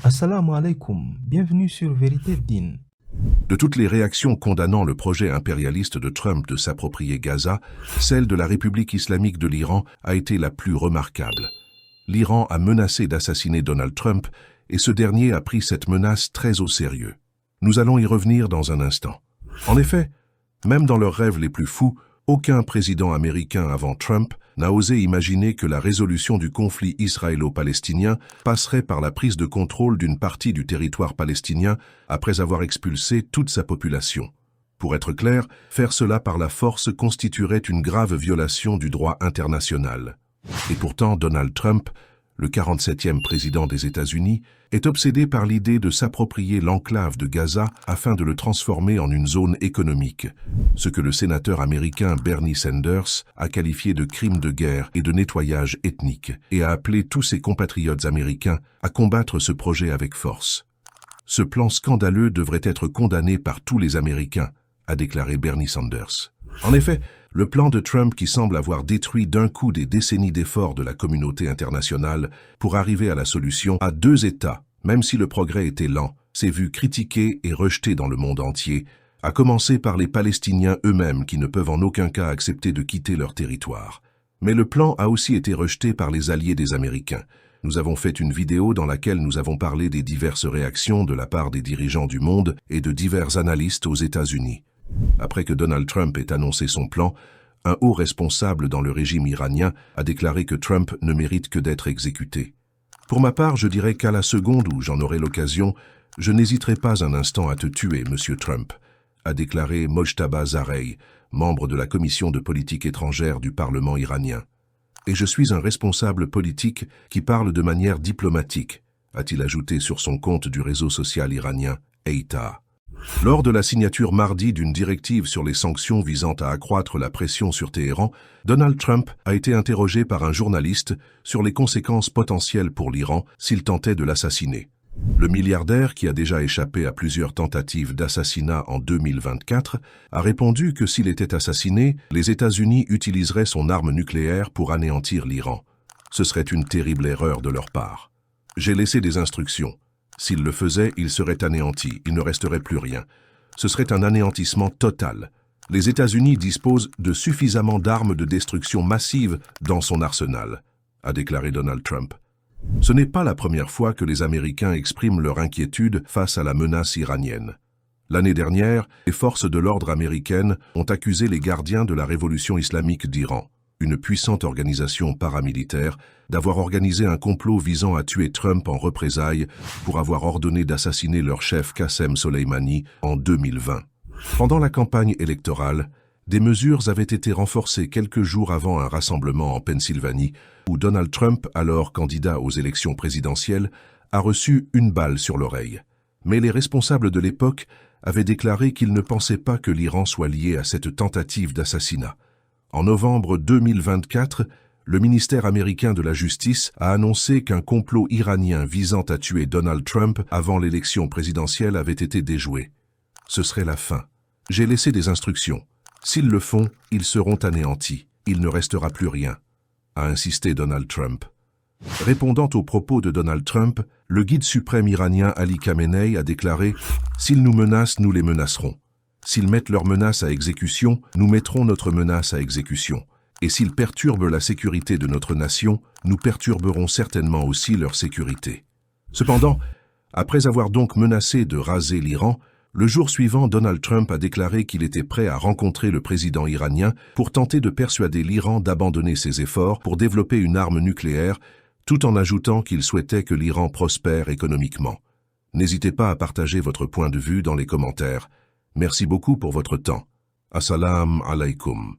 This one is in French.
Assalamu alaikum, bienvenue sur Vérité Din. De toutes les réactions condamnant le projet impérialiste de Trump de s'approprier Gaza, celle de la République islamique de l'Iran a été la plus remarquable. L'Iran a menacé d'assassiner Donald Trump et ce dernier a pris cette menace très au sérieux. Nous allons y revenir dans un instant. En effet, même dans leurs rêves les plus fous, aucun président américain avant Trump n'a osé imaginer que la résolution du conflit israélo-palestinien passerait par la prise de contrôle d'une partie du territoire palestinien après avoir expulsé toute sa population. Pour être clair, faire cela par la force constituerait une grave violation du droit international. Et pourtant, Donald Trump, le 47e président des États-Unis, est obsédé par l'idée de s'approprier l'enclave de Gaza afin de le transformer en une zone économique, ce que le sénateur américain Bernie Sanders a qualifié de crime de guerre et de nettoyage ethnique, et a appelé tous ses compatriotes américains à combattre ce projet avec force. Ce plan scandaleux devrait être condamné par tous les Américains, a déclaré Bernie Sanders. En effet, le plan de Trump qui semble avoir détruit d'un coup des décennies d'efforts de la communauté internationale pour arriver à la solution à deux États, même si le progrès était lent, s'est vu critiqué et rejeté dans le monde entier, à commencer par les Palestiniens eux-mêmes qui ne peuvent en aucun cas accepter de quitter leur territoire. Mais le plan a aussi été rejeté par les alliés des Américains. Nous avons fait une vidéo dans laquelle nous avons parlé des diverses réactions de la part des dirigeants du monde et de divers analystes aux États-Unis. Après que Donald Trump ait annoncé son plan, un haut responsable dans le régime iranien a déclaré que Trump ne mérite que d'être exécuté. Pour ma part, je dirais qu'à la seconde où j'en aurai l'occasion, je n'hésiterai pas un instant à te tuer, Monsieur Trump, a déclaré Mojtaba Zarei, membre de la commission de politique étrangère du Parlement iranien. Et je suis un responsable politique qui parle de manière diplomatique, a-t-il ajouté sur son compte du réseau social iranien, Eita. Lors de la signature mardi d'une directive sur les sanctions visant à accroître la pression sur Téhéran, Donald Trump a été interrogé par un journaliste sur les conséquences potentielles pour l'Iran s'il tentait de l'assassiner. Le milliardaire, qui a déjà échappé à plusieurs tentatives d'assassinat en 2024, a répondu que s'il était assassiné, les États-Unis utiliseraient son arme nucléaire pour anéantir l'Iran. Ce serait une terrible erreur de leur part. J'ai laissé des instructions. S'il le faisait, il serait anéanti, il ne resterait plus rien. Ce serait un anéantissement total. Les États-Unis disposent de suffisamment d'armes de destruction massive dans son arsenal, a déclaré Donald Trump. Ce n'est pas la première fois que les Américains expriment leur inquiétude face à la menace iranienne. L'année dernière, les forces de l'ordre américaines ont accusé les gardiens de la révolution islamique d'Iran, une puissante organisation paramilitaire, d'avoir organisé un complot visant à tuer Trump en représailles pour avoir ordonné d'assassiner leur chef Qassem Soleimani en 2020. Pendant la campagne électorale, des mesures avaient été renforcées quelques jours avant un rassemblement en Pennsylvanie où Donald Trump, alors candidat aux élections présidentielles, a reçu une balle sur l'oreille. Mais les responsables de l'époque avaient déclaré qu'ils ne pensaient pas que l'Iran soit lié à cette tentative d'assassinat. En novembre 2024, le ministère américain de la Justice a annoncé qu'un complot iranien visant à tuer Donald Trump avant l'élection présidentielle avait été déjoué. Ce serait la fin. J'ai laissé des instructions. S'ils le font, ils seront anéantis. Il ne restera plus rien, a insisté Donald Trump. Répondant aux propos de Donald Trump, le guide suprême iranien Ali Khamenei a déclaré « S'ils nous menacent, nous les menacerons. S'ils mettent leur menace à exécution, nous mettrons notre menace à exécution. Et s'ils perturbent la sécurité de notre nation, nous perturberons certainement aussi leur sécurité. » Cependant, après avoir donc menacé de raser l'Iran, le jour suivant, Donald Trump a déclaré qu'il était prêt à rencontrer le président iranien pour tenter de persuader l'Iran d'abandonner ses efforts pour développer une arme nucléaire, tout en ajoutant qu'il souhaitait que l'Iran prospère économiquement. N'hésitez pas à partager votre point de vue dans les commentaires. Merci beaucoup pour votre temps. Assalamu alaikum.